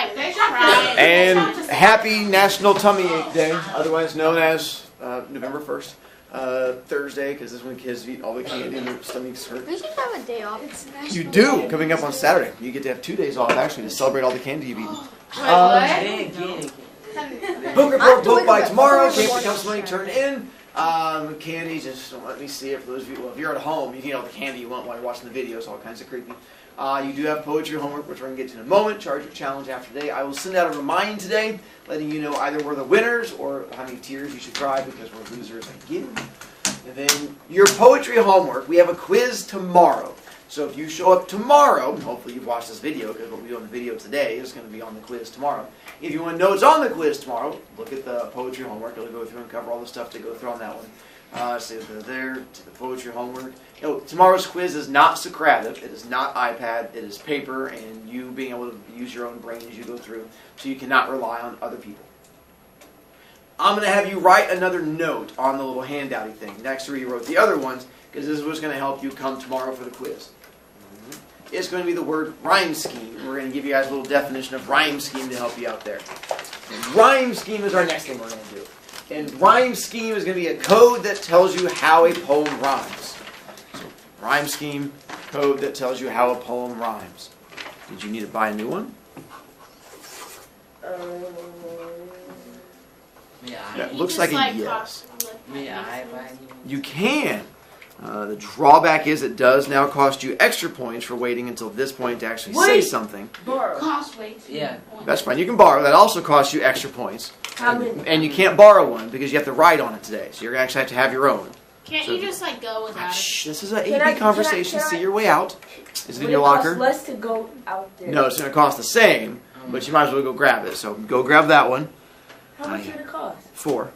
like try it. And happy National Tummy Ache Day, otherwise known as November 1st. Thursday, because this is when kids eat all the candy and their stomachs hurt. We should have a day off. You do, coming up on Saturday. You get to have 2 days off, actually, to celebrate all the candy you've eaten. Book report, book by tomorrow. Can't become something turned in. Candy, just don't let me see it for those of you. Well, if you're at home, you can eat all the candy you want while you're watching the videos, all kinds of creepy. You do have poetry homework, which we're going to get to in a moment. Charge your challenge after today. I will send out a remind today, letting you know either we're the winners or how many tears you should cry because we're losers again. And then your poetry homework, we have a quiz tomorrow. So if you show up tomorrow, hopefully you've watched this video because what we do on the video today is going to be on the quiz tomorrow. If you want to know what's on the quiz tomorrow, look at the poetry homework. It'll go through and cover all the stuff to go through on that one. So there to the poetry homework. You know, tomorrow's quiz is not Socratic. It is not iPad. It is paper and you being able to use your own brain as you go through. So you cannot rely on other people. I'm going to have you write another note on the little handouty thing next to where you wrote the other ones because this is what's going to help you come tomorrow for the quiz. It's going to be the word rhyme scheme. We're going to give you guys a little definition of rhyme scheme to help you out there. And rhyme scheme is our next thing we're going to do. And rhyme scheme is going to be a code that tells you how a poem rhymes. So, rhyme scheme, code that tells you how a poem rhymes. Did you need to buy a new one? Yeah, it looks like a yes. You can. The drawback is it does now cost you extra points for waiting until this point to actually say something. Yeah. That's fine. You can borrow. That also costs you extra points. How many? And you can't borrow one because you have to write on it today. So you're going to actually have to have your own. Can't you just like go without it? Shh, this is an AP conversation. See your way out. Is it in your Would it locker? cost less to go out there? No, it's going to cost the same, but you might as well go grab it. So go grab that one. How much would it cost? 4.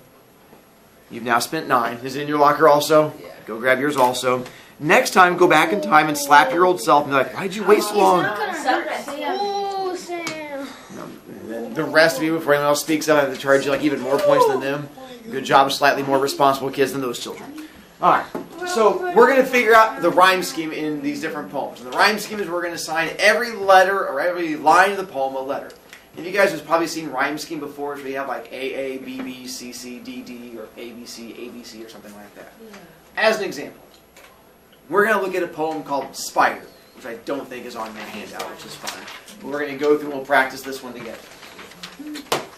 You've now spent 9. Is it in your locker also? Yeah. Go grab yours also. Next time, go back in time and slap your old self and be like, why'd you wait so long? Oh, Sam. And then the rest of you, before anyone else speaks up, I have to charge you like even more points than them. Good job, slightly more responsible kids than those children. Alright, so we're going to figure out the rhyme scheme in these different poems. And the rhyme scheme is we're going to assign every letter or every line of the poem a letter. And you guys have probably seen rhyme scheme before, so we have like AA, BB, CC, DD, or ABC, ABC, or something like that. As an example, we're going to look at a poem called Spider, which I don't think is on your handout, which is fine. But we're going to go through and we'll practice this one together.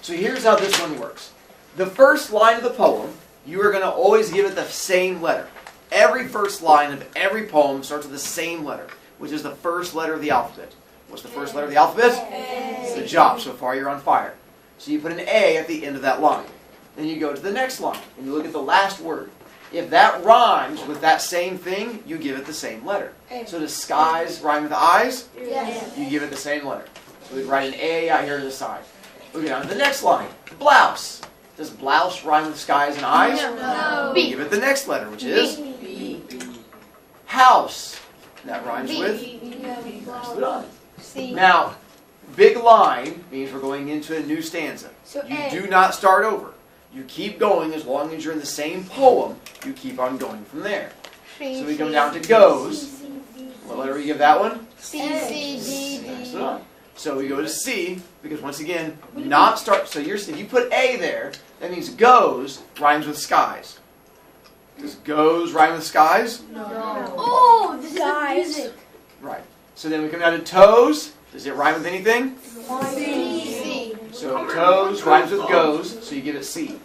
So here's how this one works. The first line of the poem, you are going to always give it the same letter. Every first line of every poem starts with the same letter, which is the first letter of the alphabet. What's the first letter of the alphabet? A. Good job. So far you're on fire. So you put an A at the end of that line. Then you go to the next line and you look at the last word. If that rhymes with that same thing, you give it the same letter. So does skies rhyme with eyes? Yes. You give it the same letter. So we write an A out here to the side. We go down to the next line. Blouse. Does blouse rhyme with skies and eyes? No. We give it the next letter, which is house. That rhymes with? C. Now, big line means we're going into a new stanza. So You A. do not start over. You keep going as long as you're in the same poem. You keep on going from there. So we come down to goes. What letter do we give that one? C, C, D, Pass D. it on. So we go to C, because once again, not start. So if you put A there, that means goes rhymes with skies. Does goes rhyme with skies? Oh, this is music. Right. So then we come down to toes. Does it rhyme with anything? C. So toes rhymes with goes, so you give it C.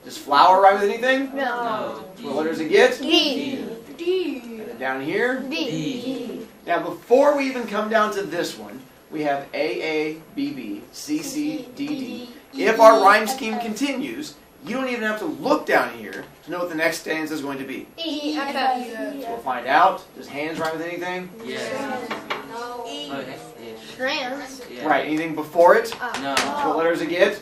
Does flower rhyme with anything? No. What letter does it get? D. And then down here? D. Now before we even come down to this one, we have AA, BB, CC, DD. If our rhyme scheme continues, you don't even have to look down here to know what the next stanza is going to be. E. So we'll find out. Does hands rhyme with anything? Trans. Right. Anything before it? No. What letters does it get?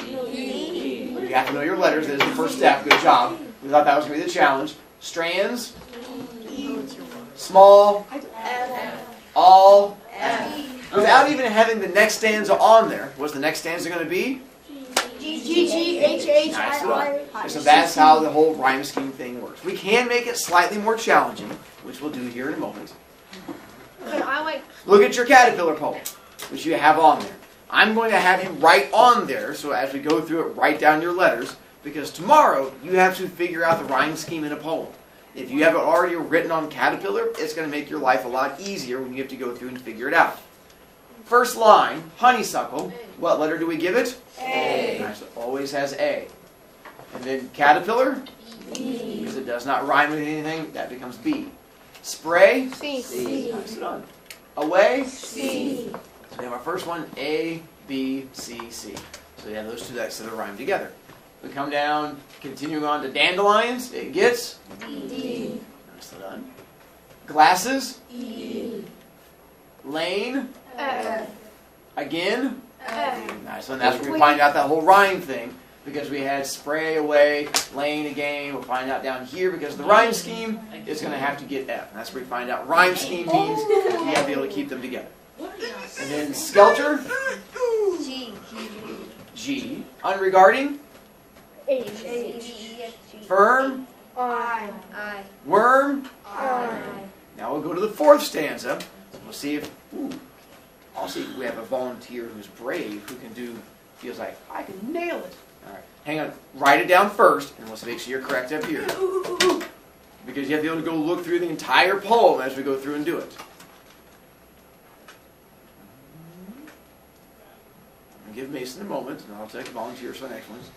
You have to know your letters. That is the first step. Good job. We thought that was going to be the challenge. Strands. Small. All. Without even having the next stanza on there, what's the next stanza going to be? G-G-H-H-I-I. So that's how the whole rhyme scheme thing works. We can make it slightly more challenging, which we'll do here in a moment. Look at your caterpillar poem, which you have on there. I'm going to have you write on there, so as we go through it, write down your letters, because tomorrow you have to figure out the rhyme scheme in a poem. If you have it already written on Caterpillar, it's going to make your life a lot easier when you have to go through and figure it out. First line, honeysuckle. What letter do we give it? A. Nice, it always has A. And then caterpillar? B. Because it does not rhyme with anything, that becomes B. Spray? C. C. Nice, done. Away? C. So we have our first one, A, B, C, C. So we have those two that rhyme together. We come down, continuing on to dandelions, it gets D. Nicely done. Glasses, E. lane, F. again. F. Nice, and that's where we find out that whole rhyme thing, because we had spray, away, lane, again. We'll find out down here, because the rhyme scheme is going to have to get F. And that's where we find out rhyme scheme means you have to be able to keep them together. And then skelter, G. G. Unregarding, H. firm, I. worm. I. Now we'll go to the fourth stanza. We'll see if, I'll see if we have a volunteer who's brave, who can do, feels like, I can nail it. All right, hang on, write it down first, and let's make sure you're correct up here. Because you have to be able to go look through the entire poem as we go through and do it. I'll give Mason a moment, and I'll take volunteers for the next ones.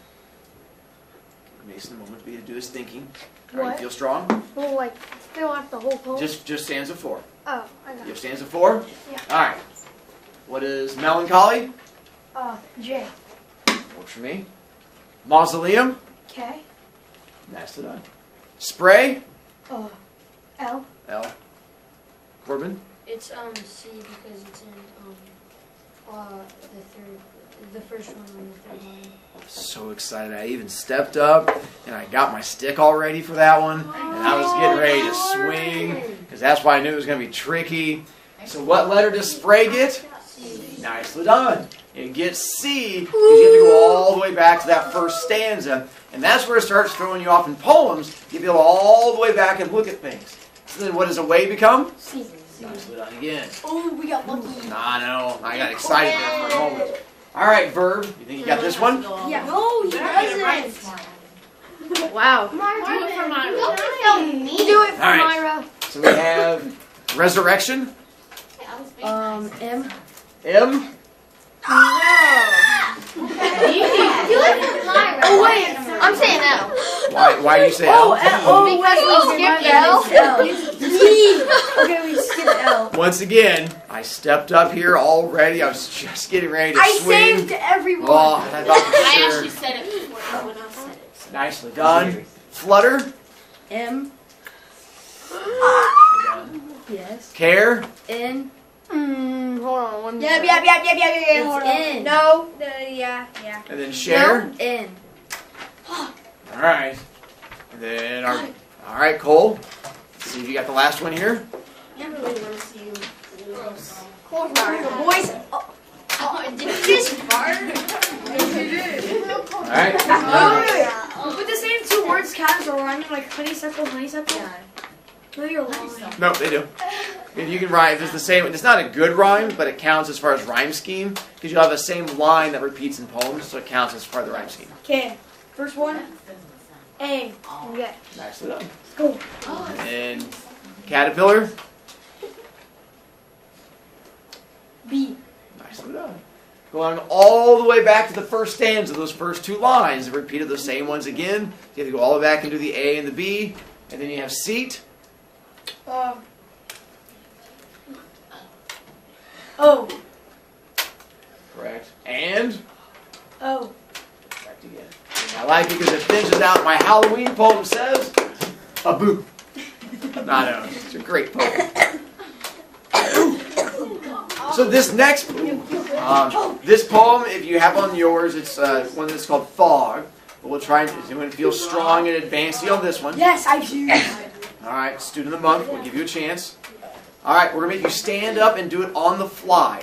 Give Mason a moment to do his thinking. All right, What? feel strong? Well, like, fill out the whole poem? Just stanza 4. Oh, I You got have it. stanza 4? Yeah. All right. What is melancholy? J. Works for me. Mausoleum? K. Nicely done. Spray? L. L. Corbin? It's C because it's in the first one on the third line. So excited. I even stepped up and I got my stick all ready for that one. And I was getting ready to swing because that's why I knew it was going to be tricky. So what letter does spray get? Nicely done. It gets C because you have to go all the way back to that first stanza. And that's where it starts throwing you off in poems. You have to go all the way back and look at things. So then what does away become? C. Nicely done again. Oh, we got lucky. I know. I got excited there for a moment. All right, Verb. You think you got this one? Yeah. No, he doesn't. Wow. Myra, Do it for Myra. Don't tell me. Do it for All right. Myra. So we have resurrection. M. M. Do it for Myra. Oh, wait. I'm saying L. Why do you say L? Because we skipped L. Okay, we skipped L. Once again, I stepped up here already. I was just getting ready to I swing. saved everyone. Oh, I thought for I sure. actually said it before everyone else said it. Nicely done. Flutter. M. Done. Yes. Care. N. Hold on. One Yeah. Hold on. N. No. Yeah. And then share. N. All right. And then all right, Cole. Let's see if you got the last one here. Cool, Mario. Boys. Did you just fart? All right. With the same two words count as a rhyming, like honeysuckle, honeysuckle? No, you're lying. No, they do. If you can rhyme, it's the same. It's not a good rhyme, but it counts as far as rhyme scheme because you'll have the same line that repeats in poems, so it counts as part of the rhyme scheme. Okay, first one. A. Yeah. Nicely done. Go. And caterpillar. B. Nicely done. Going all the way back to the first stanza, those first two lines, and repeated the same ones again. You have to go all the way back into the A and the B, and then you have seat. O. Correct. And O. correct again. And I like it because it finishes out my Halloween poem says, a boo. No, it's a great poem. So this next poem, this poem, if you have on yours, it's one that's called Fog. But we'll try and anyone feel strong and advanced on this one. Yes, I do. All right, student of the month, we'll give you a chance. All right, we're gonna make you stand up and do it on the fly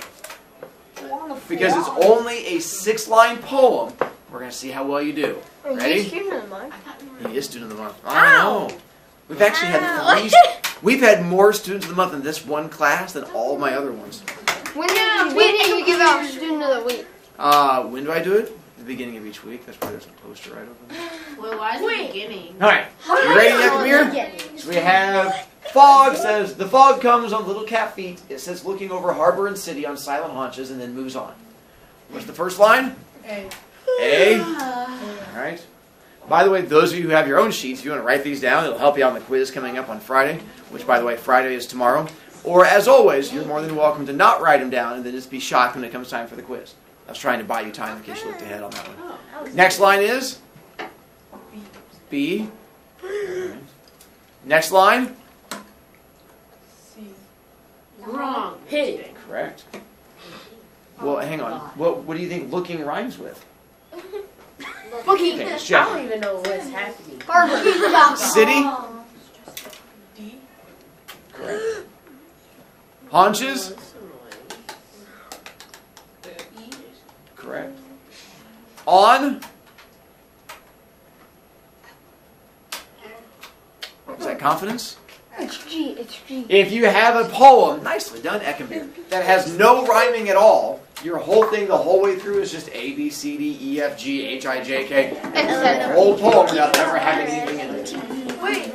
because it's only a 6-line poem. We're gonna see how well you do. Ready? He is student of the month. I know. We've actually had we've had more students of the month in this one class than all my other ones. When do you give out Student of the Week? When do I do it? The beginning of each week. That's why there's a poster right over there. Well, why is it beginning? All right. You ready, Yakamir? So we have fog. Says the fog comes on little cat feet. It says looking over harbor and city on silent haunches, and then moves on. What's the first line? A. A. All right. By the way, those of you who have your own sheets, if you want to write these down, it'll help you out in the quiz coming up on Friday, which, by the way, Friday is tomorrow. Or, as always, you're more than welcome to not write them down and then just be shocked when it comes time for the quiz. I was trying to buy you time in case you looked ahead on that one. Next line is? B. Right. Next line? C. Wrong. Hit. Correct. Well, hang on. What do you think looking rhymes with? Bookie. Okay, let's I check. don't even know what's happening. Harvard. City? D. Correct. Haunches? E. Correct. On? Is that confidence? It's G. It's G. If you have a poem, nicely done, Ekambir, that has no rhyming at all, your whole thing the whole way through is just A, B, C, D, E, F, G, H, I, J, K. The whole poem without ever having anything in it. Wait.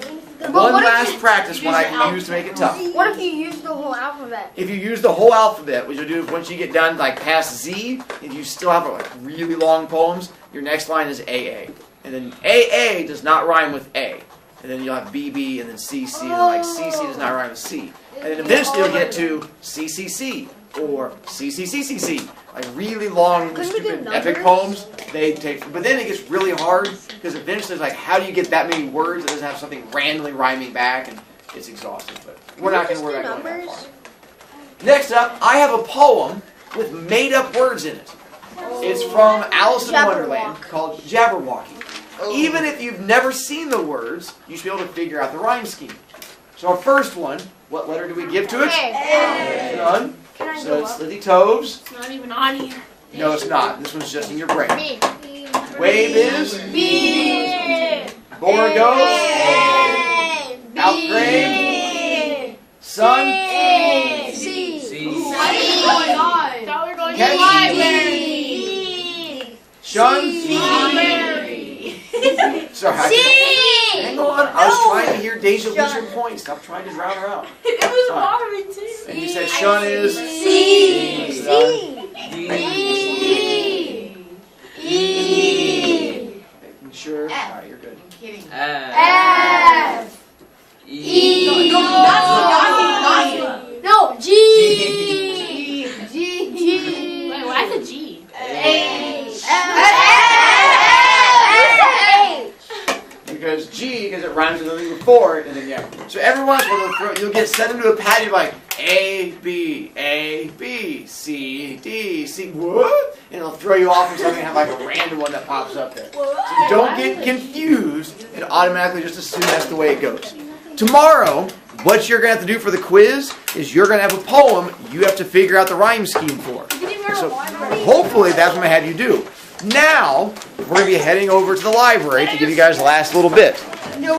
One last practice one I can use to make it tough. What if you use the whole alphabet? If you use the whole alphabet, what you'll do is once you get done like past Z, if you still have like really long poems, your next line is AA. And then AA does not rhyme with A. And then you'll have BB and then CC, and like CC does not rhyme with C. And then eventually you'll get to CCC or CCCCC. Like really long, stupid, epic poems. They take, but then it gets really hard because eventually it's like, how do you get that many words that doesn't have something randomly rhyming back? And it's exhausting. But we're not going to worry about going that far. Next up, I have a poem with made-up words in it. It's from Alice in Wonderland called Jabberwocky. Even if you've never seen the words, you should be able to figure out the rhyme scheme. So our first one, what letter do we give to it? A. None. So it's Slithy Toves. It's not even on here. No, it's not. This one's just in your brain. B. Wave is B. Borgo. A. Outgrade. Sun. A. C. Why is it going on? Thought we were going to the Catch. library. Shun. Library. Sorry. Hang on. I was trying to hear Deja lose her point. Stop trying to drown her out. It was All right. Marvin too. And you said Shun is? C. Making sure. All right, you're good. Kidding. F. E. No. G. G. Wait, why is it G? H. Because G, because it rhymes with something before it, and then yeah. So every once in a while, you'll get sent into a pad, you're like, A, B, C, D, C, what? And it'll throw you off or something and have like a random one that pops up there. So don't get confused and automatically just assume that's the way it goes. Tomorrow, what you're going to have to do for the quiz is you're going to have a poem you have to figure out the rhyme scheme for. So hopefully that's what I have you do. Now, we're going to be heading over to the library to give you guys the last little bit.